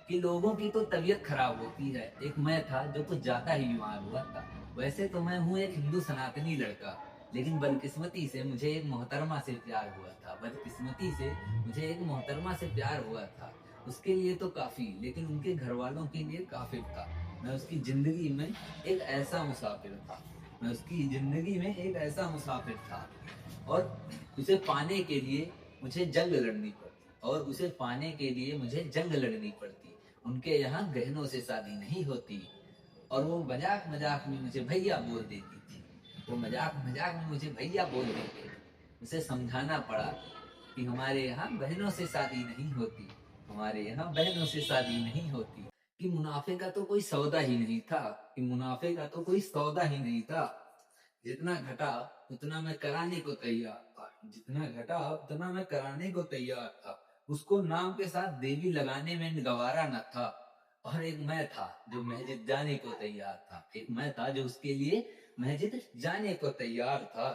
कि लोगों की तो तबीयत खराब होती है। एक मैं था जो कुछ ज़्यादा ही बीमार हुआ था। वैसे तो मैं हूँ एक हिंदू सनातनी लड़का, लेकिन बदकिस्मती से मुझे एक मोहतरमा से प्यार हुआ था। बदकिस्मती से मुझे एक मोहतरमा से प्यार हुआ था। उसके लिए तो काफ़ी, लेकिन उनके घरवालों के लिए काफ़िर था। मैं उसकी ज़िंदगी में एक ऐसा मुसाफिर था। मैं उसकी ज़िंदगी में एक ऐसा मुसाफिर था। और उसे पाने के लिए मुझे जंग लड़नी पड़ती, और उसे पाने के लिए मुझे जंग लड़नी पड़ती। उनके यहाँ गहनों से शादी नहीं होती। और वो मजाक मजाक में मुझे भैया बोल देती थी। वो मजाक मजाक में मुझे भैया बोल देते थे। उसे समझाना पड़ा कि हमारे यहाँ बहनों से शादी नहीं होती। हमारे यहाँ बहनों से शादी नहीं होती। कि मुनाफे का तो कोई सौदा ही नहीं था। कि मुनाफे का तो कोई सौदा ही नहीं था। जितना घटा उतना मैं कराने को तैयार था। जितना घटा उतना मैं कराने को तैयार था। उसको नाम के साथ देवी लगाने में गवारा न था। और एक मैं था जो मस्जिद जाने को तैयार था। एक मैं था जो उसके लिए मस्जिद जाने को तैयार था।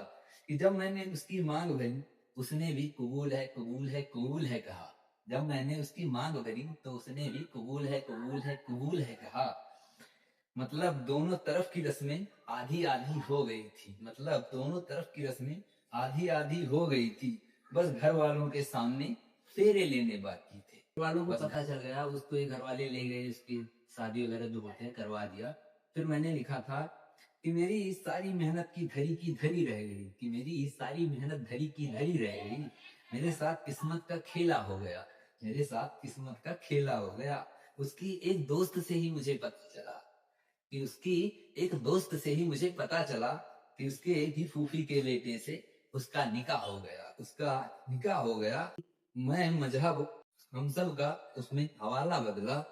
कि जब मैंने उसकी मांग भरी, उसने भी कबूल है, कबूल है, कबूल है कहा। जब मैंने उसकी मांग भरी तो उसने भी कबूल है, कबूल है, कबूल है कहा। मतलब दोनों तरफ की रस्में आधी आधी हो गई थी। मतलब दोनों तरफ की रस्में आधी आधी हो गई थी। बस घर वालों के सामने फेरे लेने बाकी थे। घर वालों को पता चल गया, उसको ये घर वाले ले गए, उसकी शादी वगैरह जो होते हैं करवा दिया। फिर मैंने लिखा था कि मेरी इस सारी मेहनत की धरी रह गई। कि मेरी इस सारी मेहनत धरी की धरी रह गई। मेरे साथ किस्मत का खेला हो गया। मेरे साथ किस्मत का खेला हो गया। उसकी एक दोस्त से ही मुझे पता चला कि उसकी एक दोस्त से ही मुझे पता चला कि उसके एक ही फूफी के बेटे से उसका निकाह हो गया। उसका निकाह हो गया। मैं मजहब हम सब का उसमें हवाला बदला।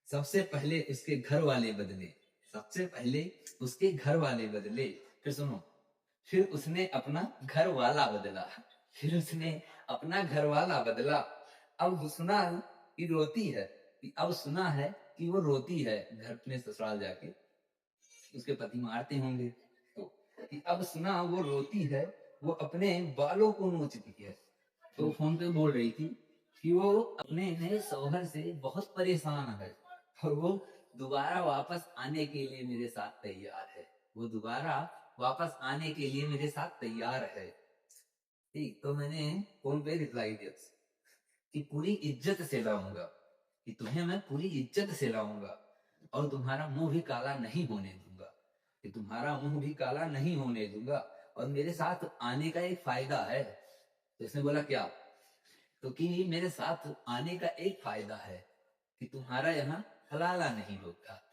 सबसे पहले उसके घर वाले बदले। सबसे पहले उसके घर वाले बदले। फिर सुनो, फिर उसने अपना घर वाला बदला। फिर उसने अपना घर वाला बदला। अब सुना कि रोती है। कि अब सुना है कि वो रोती है घर अपने ससुराल जाके। उसके पति मारते होंगे तो। कि अब सुना वो रोती है, वो अपने बालों को नोचती है। तो फोन पे बोल रही थी कि वो अपने नए शौहर से बहुत परेशान है। और वो दोबारा वापस आने के लिए मेरे साथ तैयार है। वो दोबारा वापस आने के लिए मेरे साथ तैयार है। ठीक, तो मैंने फोन पे रिप्लाई दिया कि पूरी इज्जत से लाऊंगा। कि तुम्हें मैं पूरी इज्जत से लाऊंगा। और तुम्हारा मुंह भी काला नहीं होने दूंगा। कि तुम्हारा मुंह भी काला नहीं होने दूंगा। और मेरे साथ आने का एक फायदा है। तो इसने बोला क्या? तो कि मेरे साथ आने का एक फायदा है कि तुम्हारा यहाँ हलाला नहीं होगा।